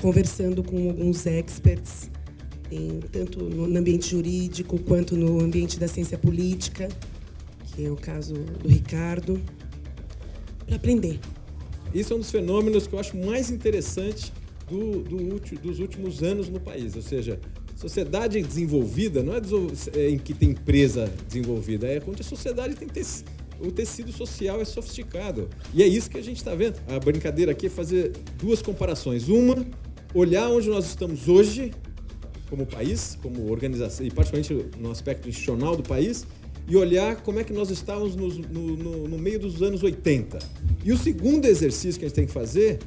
conversando com alguns experts, tanto no ambiente jurídico quanto no ambiente da ciência política, que é o caso do Ricardo, para aprender. Isso é um dos fenômenos que eu acho mais interessante dos últimos anos no país. Ou seja, sociedade desenvolvida não é em que tem empresa desenvolvida, é onde a sociedade tem o tecido social é sofisticado. E é isso que a gente está vendo. A brincadeira aqui é fazer duas comparações. Uma, olhar onde nós estamos hoje, como país, como organização, e particularmente no aspecto institucional do país, e olhar como é que nós estávamos no meio dos anos 80. E o segundo exercício que a gente tem que fazer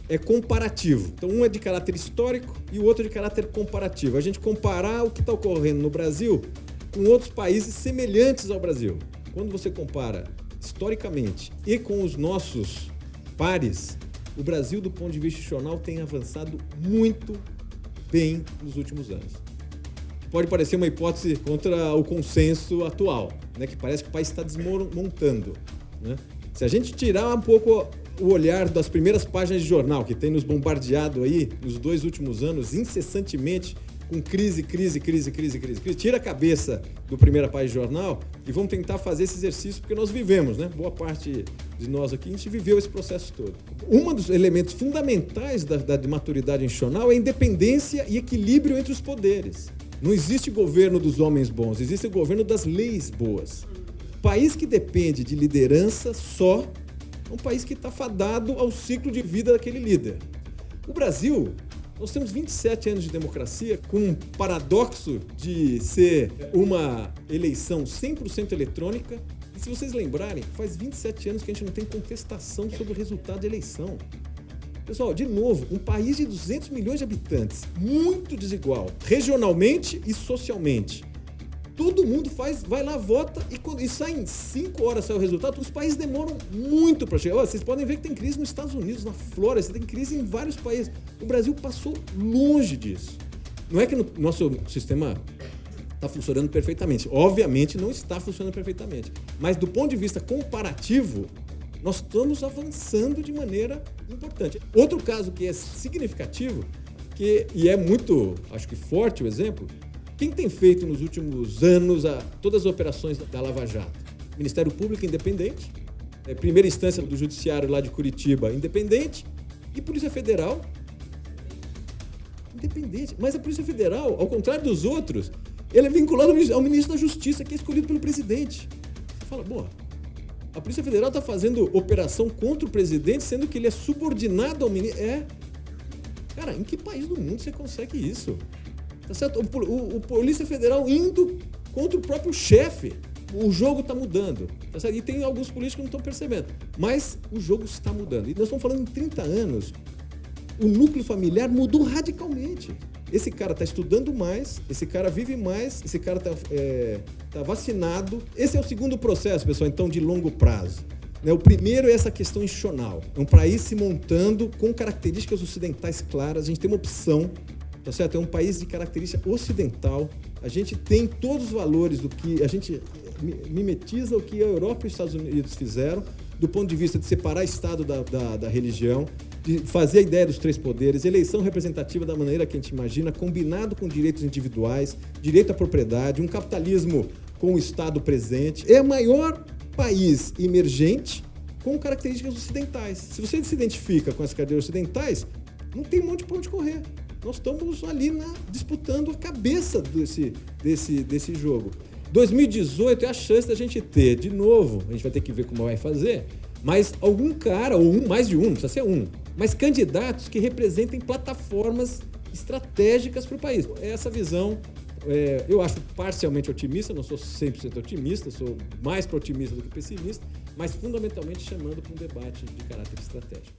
é comparativo. Então, um é de caráter histórico e o outro de caráter comparativo. A gente comparar o que está ocorrendo no Brasil com outros países semelhantes ao Brasil. Quando você compara historicamente e com os nossos pares, o Brasil, do ponto de vista institucional, tem avançado muito bem nos últimos anos. Pode parecer uma hipótese contra o consenso atual, né, que parece que o país está desmontando, né? Se a gente tirar um pouco o olhar das primeiras páginas de jornal, que tem nos bombardeado aí nos 2 últimos anos, incessantemente, com crise, tira a cabeça do primeira página de jornal e vamos tentar fazer esse exercício, porque nós vivemos, né? Boa parte de nós aqui, a gente viveu esse processo todo. Um dos elementos fundamentais de maturidade institucional é a independência e equilíbrio entre os poderes. Não existe governo dos homens bons, existe o governo das leis boas. País que depende de liderança só é um país que está fadado ao ciclo de vida daquele líder. O Brasil, nós temos 27 anos de democracia, com um paradoxo de ser uma eleição 100% eletrônica. E se vocês lembrarem, faz 27 anos que a gente não tem contestação sobre o resultado da eleição. Pessoal, de novo, um país de 200 milhões de habitantes, muito desigual, regionalmente e socialmente. Todo mundo vai lá, vota e sai em 5 horas sai o resultado. Os países demoram muito para chegar. Vocês podem ver que tem crise nos Estados Unidos, na Flórida, tem crise em vários países. O Brasil passou longe disso. Não é que o nosso sistema está funcionando perfeitamente. Obviamente não está funcionando perfeitamente. Mas do ponto de vista comparativo, nós estamos avançando de maneira importante. Outro caso que é significativo, e é muito, acho que forte o exemplo, quem tem feito nos últimos anos todas as operações da Lava Jato? Ministério Público independente, primeira instância do Judiciário lá de Curitiba independente, e Polícia Federal independente. Mas a Polícia Federal, ao contrário dos outros, ele é vinculado ao Ministro da Justiça, que é escolhido pelo presidente. Você fala, boa, a Polícia Federal está fazendo operação contra o presidente, sendo que ele é subordinado ao ministro. Cara, em que país do mundo você consegue isso? Tá certo? O Polícia Federal indo contra o próprio chefe. O jogo está mudando. Tá certo? E tem alguns políticos que não estão percebendo. Mas o jogo está mudando. E nós estamos falando em 30 anos. O núcleo familiar mudou radicalmente. Esse cara está estudando mais, esse cara vive mais, esse cara tá vacinado. Esse é o segundo processo, pessoal, então, de longo prazo. O primeiro é essa questão institucional. É um país se montando com características ocidentais claras. A gente tem uma opção. Tá certo? É um país de característica ocidental. A gente tem todos os valores do que a gente mimetiza o que a Europa e os Estados Unidos fizeram, do ponto de vista de separar Estado da religião, de fazer a ideia dos 3 poderes, eleição representativa da maneira que a gente imagina, combinado com direitos individuais, direito à propriedade, um capitalismo com o Estado presente. É o maior país emergente com características ocidentais. Se você se identifica com essas características ocidentais, não tem muito para onde correr. Nós estamos ali disputando a cabeça desse jogo. 2018 é a chance da gente ter, de novo, a gente vai ter que ver como vai fazer, mas algum cara, ou mais de um, não precisa ser um, mas candidatos que representem plataformas estratégicas para o país. Essa visão, eu acho parcialmente otimista, não sou 100% otimista, sou mais para otimista do que pessimista, mas fundamentalmente chamando para um debate de caráter estratégico.